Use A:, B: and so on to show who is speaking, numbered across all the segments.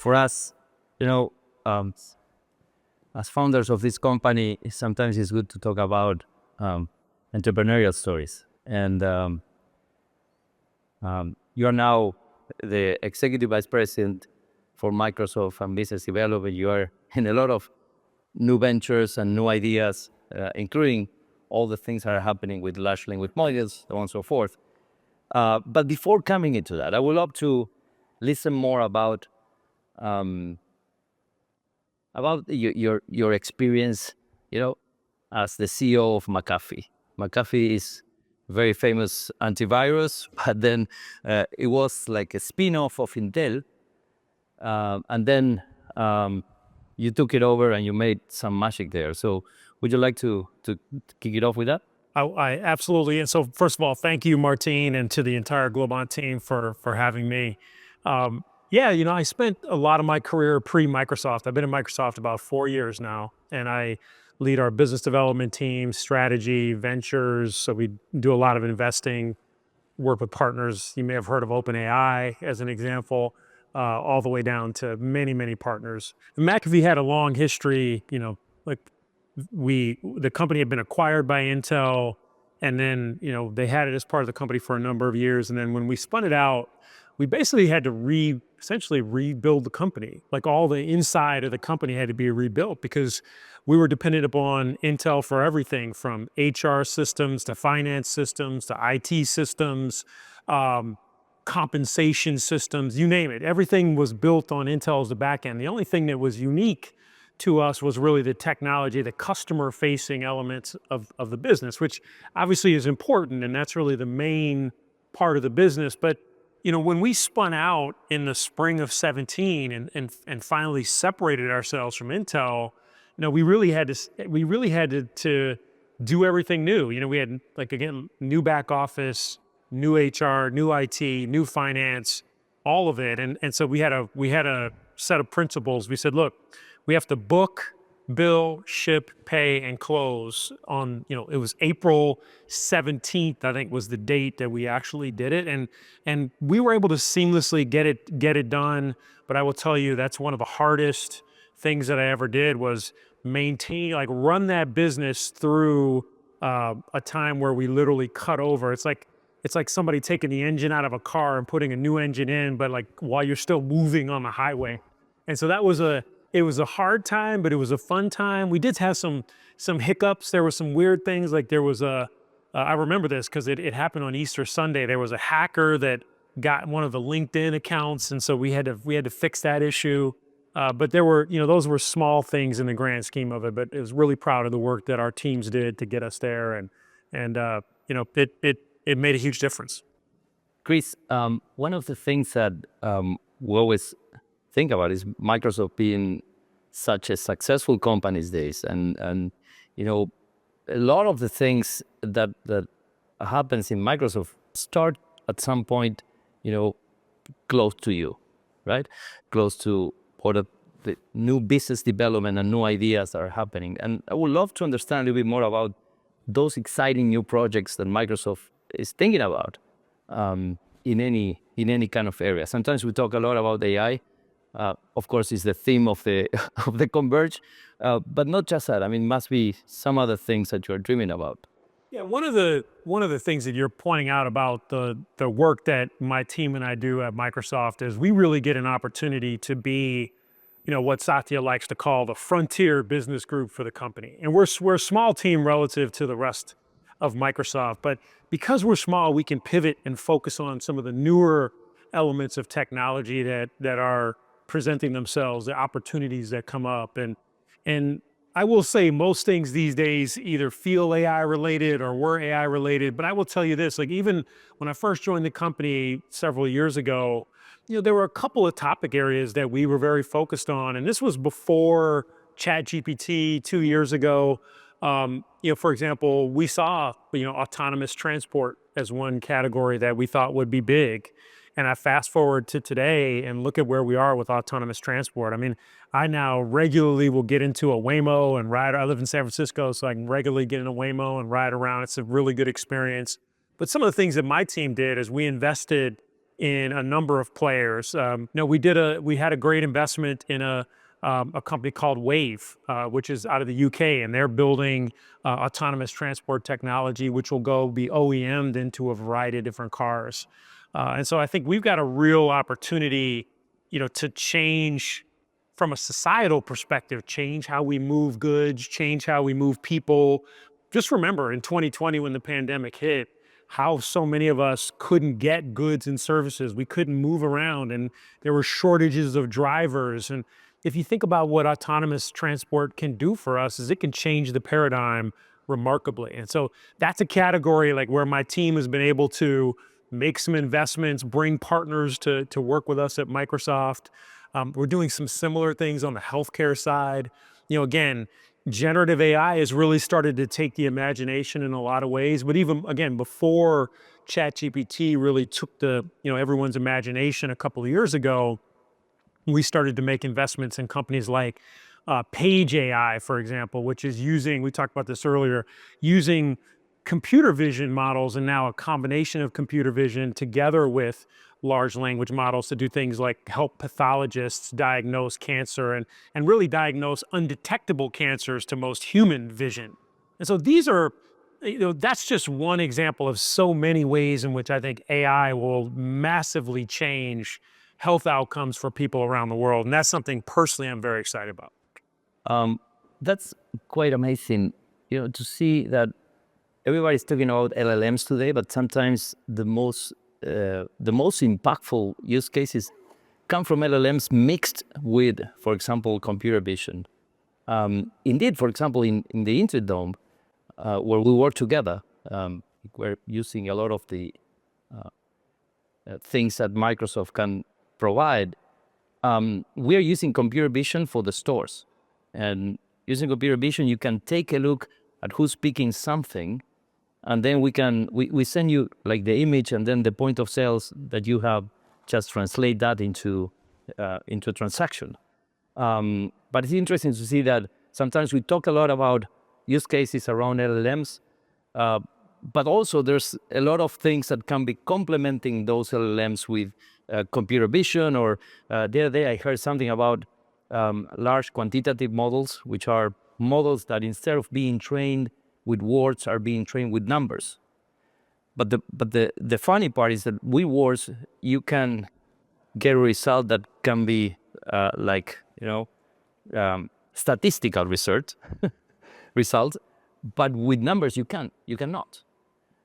A: for us, you know, as founders of this company, sometimes it's good to talk about entrepreneurial stories. And you are now the executive vice president for Microsoft and business development. You are in a lot of new ventures and new ideas, including all the things that are happening with large language models, so on and so forth. But before coming into that, I would love to listen more about your experience, as the CEO of McAfee. McAfee is very famous antivirus, but then it was like a spin-off of Intel, and then you took it over and you made some magic there. So would you like to kick it off with that?
B: I absolutely. And so first of all, thank you, Martin, and to the entire Globant team for having me. Yeah, I spent a lot of my career pre-Microsoft. I've been in Microsoft about 4 years now, and I lead our business development team, strategy, ventures. So we do a lot of investing, work with partners. You may have heard of OpenAI as an example, all the way down to many, many partners. And McAfee had a long history, like the company had been acquired by Intel, and then, they had it as part of the company for a number of years. And then when we spun it out, we basically had to essentially rebuild the company. Like all the inside of the company had to be rebuilt because we were dependent upon Intel for everything from HR systems to finance systems to IT systems, compensation systems, you name it. Everything was built on Intel as the back end. The only thing that was unique to us was really the technology, the customer-facing elements of the business, which obviously is important, and that's really the main part of the business. But when we spun out in the spring of 17 and finally separated ourselves from Intel, we really had to do everything new. We had, like, again, new back office, new HR, new IT, new finance, all of it. And so we had a set of principles. We said, look, we have to book, bill, ship, pay, and close on, it was April 17th, I think, was the date that we actually did it. And we were able to seamlessly get it done. But I will tell you, that's one of the hardest things that I ever did, was run that business through a time where we literally cut over. It's like somebody taking the engine out of a car and putting a new engine in, but like while you're still moving on the highway. And so it was a hard time, but it was a fun time. We did have some hiccups. There were some weird things. Like there was I remember this because it happened on Easter Sunday. There was a hacker that got one of the LinkedIn accounts, and so we had to fix that issue. But there were, those were small things in the grand scheme of it. But I was really proud of the work that our teams did to get us there, and it made a huge difference.
A: Chris, one of the things that we always think about is Microsoft being such a successful company these days, and a lot of the things that happens in Microsoft start at some point, close to you, right? Close to what the new business development and new ideas are happening. And I would love to understand a little bit more about those exciting new projects that Microsoft is thinking about in any kind of area. Sometimes we talk a lot about AI. Of course, it's the theme of the Converge, but not just that. I mean, must be some other things that you're dreaming about.
B: Yeah, one of the things that you're pointing out about the work that my team and I do at Microsoft is we really get an opportunity to be, what Satya likes to call the frontier business group for the company. And we're a small team relative to the rest of Microsoft, but because we're small, we can pivot and focus on some of the newer elements of technology that are presenting themselves, the opportunities that come up. And I will say most things these days either feel AI related or were AI related, but I will tell you this, like even when I first joined the company several years ago, there were a couple of topic areas that we were very focused on. And this was before ChatGPT 2 years ago. For example, we saw, autonomous transport as one category that we thought would be big. And I fast forward to today and look at where we are with autonomous transport. I mean, I now regularly will get into a Waymo and ride. I live in San Francisco, so I can regularly get in a Waymo and ride around. It's a really good experience. But some of the things that my team did is we invested in a number of players. We had a great investment in a company called Wave, which is out of the UK, and they're building autonomous transport technology, which will go be OEM'd into a variety of different cars. And so I think we've got a real opportunity, to change from a societal perspective, change how we move goods, change how we move people. Just remember in 2020 when the pandemic hit, how so many of us couldn't get goods and services. We couldn't move around and there were shortages of drivers. And if you think about what autonomous transport can do for us, is it can change the paradigm remarkably. And so that's a category like where my team has been able to make some investments, bring partners to work with us at Microsoft. We're doing some similar things on the healthcare side. Again, generative AI has really started to take the imagination in a lot of ways. But even again, before ChatGPT really took everyone's imagination a couple of years ago, we started to make investments in companies like Page AI, for example, which is we talked about this earlier, using computer vision models and now a combination of computer vision together with large language models to do things like help pathologists diagnose cancer and really diagnose undetectable cancers to most human vision. And so that's just one example of so many ways in which I think AI will massively change health outcomes for people around the world. And that's something personally I'm very excited about.
A: That's quite amazing, to see that everybody's talking about LLMs today, but sometimes the most impactful use cases come from LLMs mixed with, for example, computer vision. Indeed, for example, in the Interdome, where we work together, we're using a lot of the things that Microsoft can provide. We are using computer vision for the stores. And using computer vision, you can take a look at who's picking something, and then we send you like the image and then the point of sales that you have, just translate that into a transaction. But it's interesting to see that sometimes we talk a lot about use cases around LLMs, but also there's a lot of things that can be complementing those LLMs with computer vision. Or the other day I heard something about large quantitative models, which are models that instead of being trained with words are being trained with numbers. But the funny part is that with words you can get a result that can be statistical research result, but with numbers you cannot.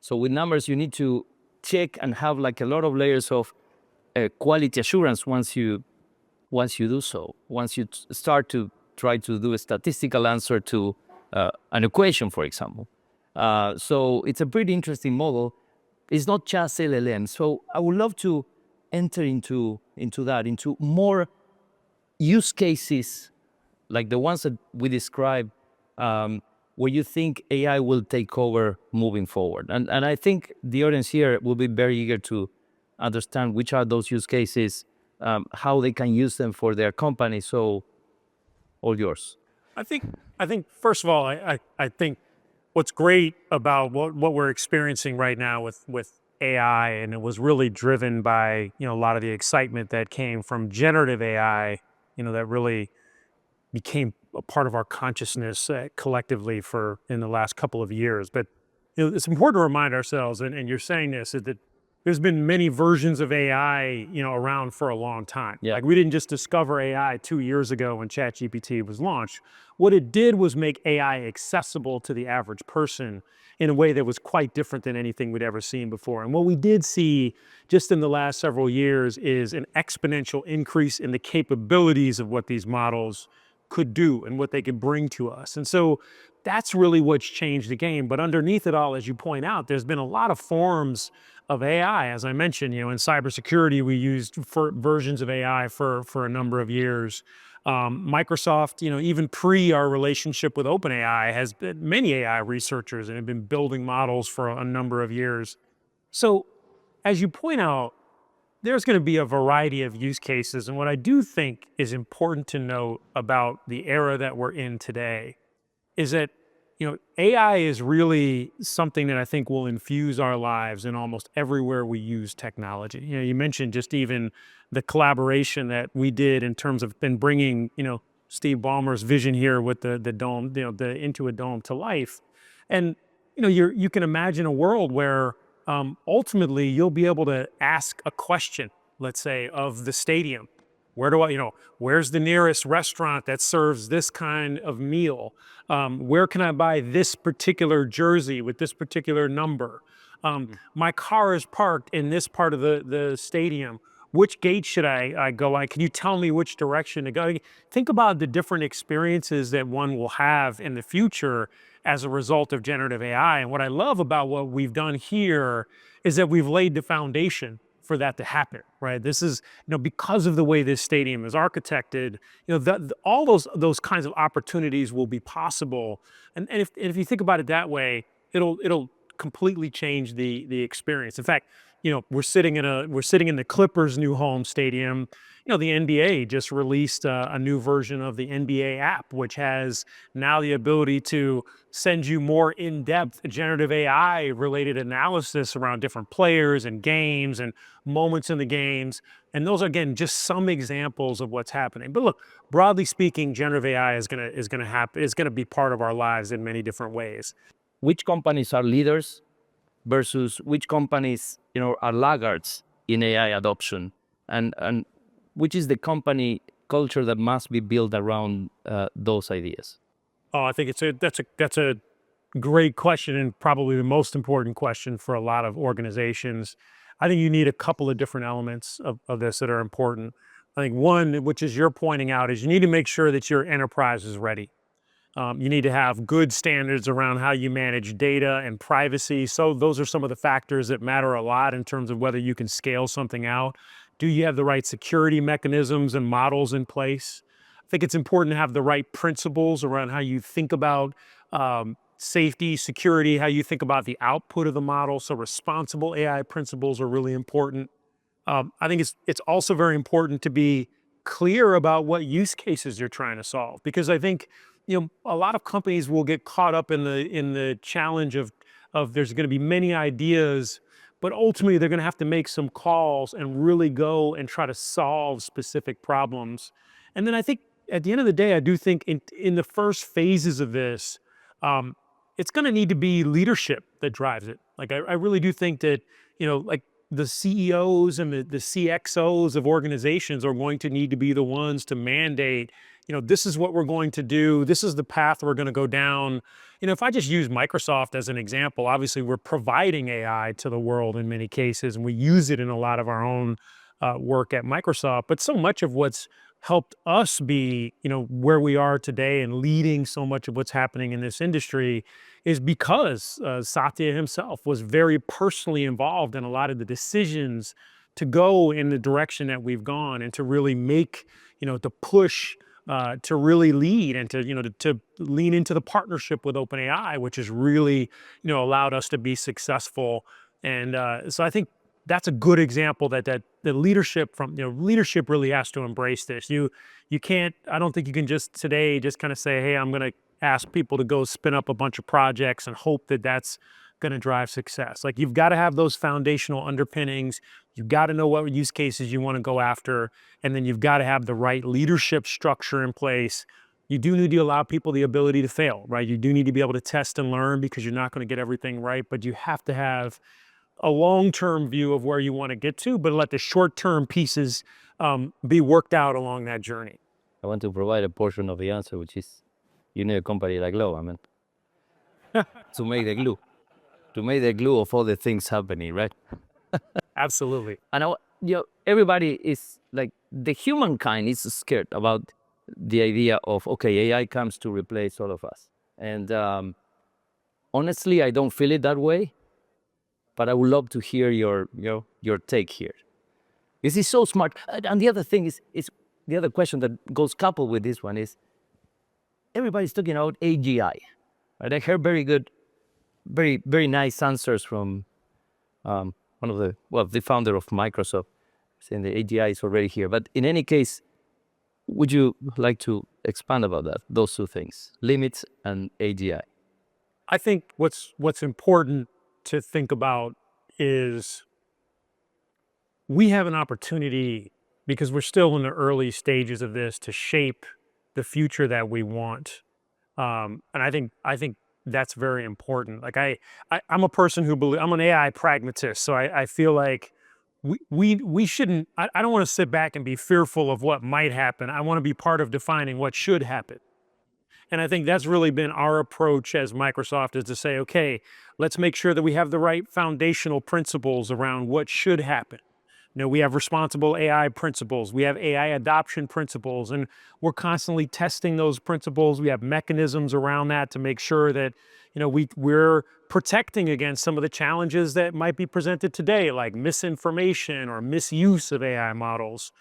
A: So with numbers you need to check and have like a lot of layers of quality assurance once you do so. Once you start to try to do a statistical answer to an equation, for example. So it's a pretty interesting model. It's not just LLM. So I would love to enter into that, into more use cases like the ones that we described, where you think AI will take over moving forward. And I think the audience here will be very eager to understand which are those use cases, how they can use them for their company. So all yours.
B: I think first of all, I think what's great about what we're experiencing right now with AI, and it was really driven by a lot of the excitement that came from generative AI, that really became a part of our consciousness collectively in the last couple of years. But it's important to remind ourselves, and you're saying this, is that there's been many versions of AI, around for a long time.
A: Yeah.
B: Like we didn't just discover AI 2 years ago when ChatGPT was launched. What it did was make AI accessible to the average person in a way that was quite different than anything we'd ever seen before. And what we did see just in the last several years is an exponential increase in the capabilities of what these models could do and what they could bring to us. And so that's really what's changed the game. But underneath it all, as you point out, there's been a lot of forms of AI. As I mentioned, in cybersecurity, we used versions of AI for a number of years. Microsoft, even pre our relationship with OpenAI, has been many AI researchers and have been building models for a number of years. So as you point out, there's going to be a variety of use cases. And what I do think is important to note about the era that we're in today is that, AI is really something that I think will infuse our lives in almost everywhere we use technology. You mentioned just even the collaboration that we did in terms of been bringing, Steve Ballmer's vision here with the dome, the Into a Dome to life. And, you can imagine a world where ultimately you'll be able to ask a question, let's say, of the stadium. Where do I, where's the nearest restaurant that serves this kind of meal? Where can I buy this particular jersey with this particular number? My car is parked in this part of the stadium. Which gate should I go on? Can you tell me which direction to go? Think about the different experiences that one will have in the future as a result of generative AI. And what I love about what we've done here is that we've laid the foundation for that to happen, right? This is, because of the way this stadium is architected, all those kinds of opportunities will be possible. And if you think about it that way, it'll completely change the experience. In fact, we're sitting in the Clippers' new home stadium. The NBA just released a new version of the NBA app, which has now the ability to send you more in-depth generative AI related analysis around different players and games and moments in the games. And those are, again, just some examples of what's happening. But look, broadly speaking, generative AI is gonna be part of our lives in many different ways.
A: Which companies are leaders versus which companies, are laggards in AI adoption, and which is the company culture that must be built around those ideas?
B: Oh, I think that's a great question, and probably the most important question for a lot of organizations. I think you need a couple of different elements of this that are important. I think one, which is you're pointing out, is you need to make sure that your enterprise is ready. You need to have good standards around how you manage data and privacy. So those are some of the factors that matter a lot in terms of whether you can scale something out. Do you have the right security mechanisms and models in place? I think it's important to have the right principles around how you think about safety, security, how you think about the output of the model. So responsible AI principles are really important. I think it's also very important to be clear about what use cases you're trying to solve, because I think a lot of companies will get caught up in the challenge of there's going to be many ideas, but ultimately they're going to have to make some calls and really go and try to solve specific problems. And then I think at the end of the day, I do think in the first phases of this, it's going to need to be leadership that drives it. Like I really do think that like the CEOs and the CXOs of organizations are going to need to be the ones to mandate, this is what we're going to do. This is the path we're going to go down. If I just use Microsoft as an example, obviously we're providing AI to the world in many cases, and we use it in a lot of our own work at Microsoft. But so much of what's helped us be, where we are today and leading so much of what's happening in this industry is because Satya himself was very personally involved in a lot of the decisions to go in the direction that we've gone and to really make, to push, to really lead and to lean into the partnership with OpenAI, which has really, allowed us to be successful. And so I think that's a good example that the leadership leadership really has to embrace this. You can't, I don't think you can just today just kind of say, hey, I'm going to ask people to go spin up a bunch of projects and hope that that's going to drive success. Like, you've got to have those foundational underpinnings. You've got to know what use cases you want to go after. And then you've got to have the right leadership structure in place. You do need to allow people the ability to fail, right? You do need to be able to test and learn, because you're not going to get everything right, but you have to have a long-term view of where you want to get to, but let the short-term pieces be worked out along that journey.
A: I want to provide a portion of the answer, which is, you need a company like Globant, to make the glue of all the things happening, right?
B: Absolutely.
A: And everybody is like, the humankind is scared about the idea of, okay, AI comes to replace all of us. And honestly, I don't feel it that way, but I would love to hear your take here. This is so smart. And the other thing is the other question that goes coupled with this one is, everybody's talking about AGI. Right? I heard very good, very nice answers from one of the founder of Microsoft, saying the AGI is already here. But in any case, would you like to expand about that, those two things, limits and AGI?
B: I think what's important to think about is we have an opportunity, because we're still in the early stages of this, to shape the future that we want. And I think that's very important. Like I'm a person who believe I'm an AI pragmatist, so I feel like we shouldn't. I don't want to sit back and be fearful of what might happen. I want to be part of defining what should happen. And I think that's really been our approach as Microsoft, is to say, okay, let's make sure that we have the right foundational principles around what should happen. We have responsible AI principles, we have AI adoption principles, and we're constantly testing those principles. We have mechanisms around that to make sure that, we're protecting against some of the challenges that might be presented today, like misinformation or misuse of AI models.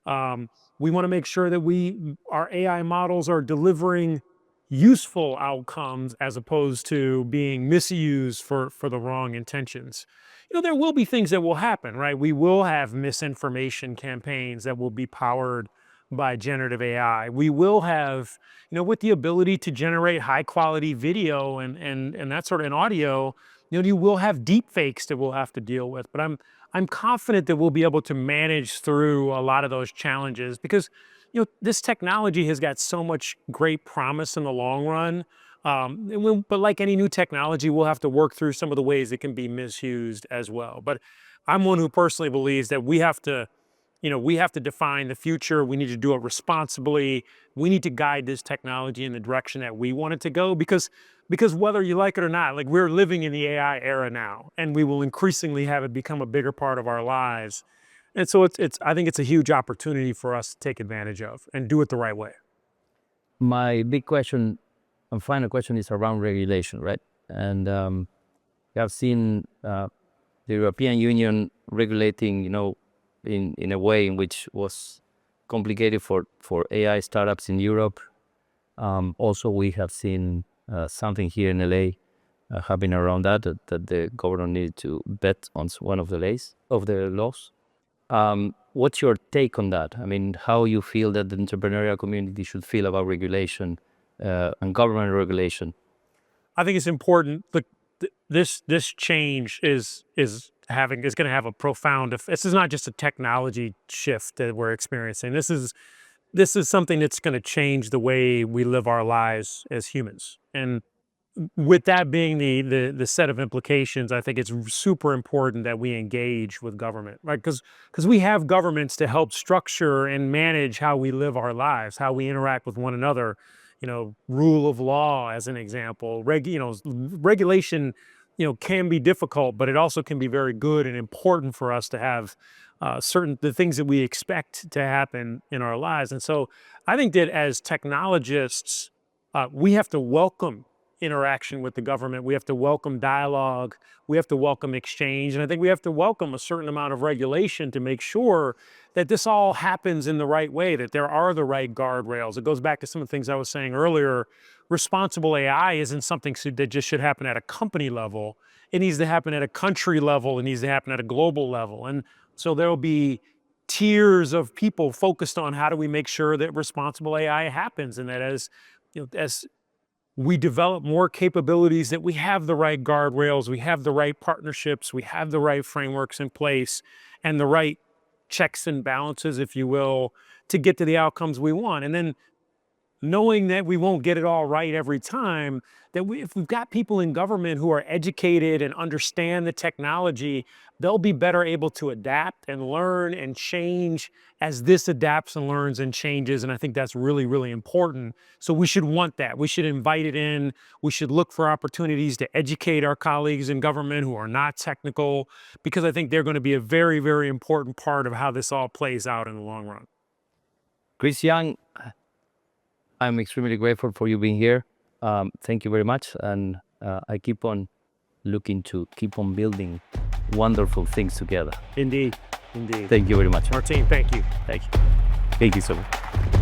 B: We want to make sure that our AI models are delivering useful outcomes as opposed to being misused for the wrong intentions. There will be things that will happen, right? We will have misinformation campaigns that will be powered by generative AI. We will have, with the ability to generate high quality video and that sort of, and audio, you will have deep fakes that we'll have to deal with. But I'm confident that we'll be able to manage through a lot of those challenges, because this technology has got so much great promise in the long run. But like any new technology, we'll have to work through some of the ways it can be misused as well. But I'm one who personally believes that we have to define the future. We need to do it responsibly. We need to guide this technology in the direction that we want it to go, because whether you like it or not, like, we're living in the AI era now, and we will increasingly have it become a bigger part of our lives. And so I think it's a huge opportunity for us to take advantage of and do it the right way.
A: My big question and final question is around regulation, right? And we have seen the European Union regulating, in a way in which was complicated for AI startups in Europe. Also, we have seen something here in LA happening around that the government needed to bet on one of the laws. What's your take on that? I mean, how you feel that the entrepreneurial community should feel about regulation and government regulation?
B: I think it's important. This change is going to have a profound effect. This is not just a technology shift that we're experiencing. This is something that's going to change the way we live our lives as humans. And with that being the set of implications, I think it's super important that we engage with government, right? Because we have governments to help structure and manage how we live our lives, how we interact with one another. Rule of law, as an example. Regulation, can be difficult, but it also can be very good and important for us to have the things that we expect to happen in our lives. And so I think that as technologists, we have to welcome interaction with the government. We have to welcome dialogue. We have to welcome exchange. And I think we have to welcome a certain amount of regulation to make sure that this all happens in the right way, that there are the right guardrails. It goes back to some of the things I was saying earlier. Responsible AI isn't something that just should happen at a company level. It needs to happen at a country level. It needs to happen at a global level. And so there will be tiers of people focused on how do we make sure that responsible AI happens, and that as we develop more capabilities, that we have the right guardrails, we have the right partnerships, we have the right frameworks in place, and the right checks and balances, if you will, to get to the outcomes we want. And then knowing that we won't get it all right every time, that if we've got people in government who are educated and understand the technology, they'll be better able to adapt and learn and change as this adapts and learns and changes. And I think that's really, really important. So we should want that. We should invite it in. We should look for opportunities to educate our colleagues in government who are not technical, because I think they're going to be a very, very important part of how this all plays out in the long run.
A: Chris Young, I'm extremely grateful for you being here. Thank you very much. And I keep on looking to keep on building wonderful things together.
B: Indeed. Indeed.
A: Thank you very much.
B: Martin, thank you.
A: Thank you. Thank you so much.